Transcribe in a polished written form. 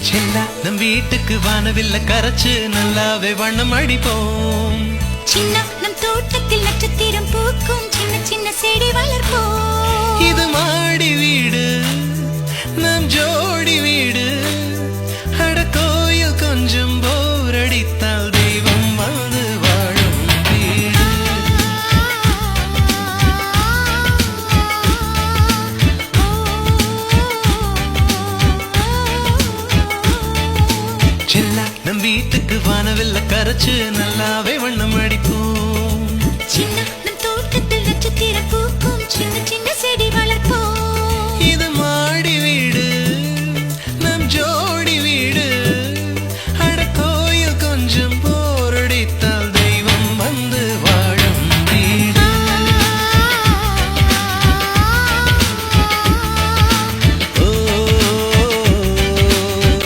செல்லா நம் வீட்டுக்கு வானவில்ல கரைச்சு நல்லாவே வண்ணம் அடிப்போம். சின்ன நம் தோட்டத்தில் நட்சத்திரம் பூக்கும் சின்ன சின்ன செடி வளர்ப்போம். இது மாடி வீடு நம் ஜோடி வீடு. அட கோயில் கொஞ்சம் போர் அடித்தால் தெய்வம் வந்து வாழும் வீடு. செல்லா நம் வீட்டுக்கு வானவில்ல கரைச்சு நல்லாவே வண்ணம் அடிப்போம். சின்ன நம் தோட்டத்தில் நட்சத்திரம் பூக்கும் சின்ன சின்ன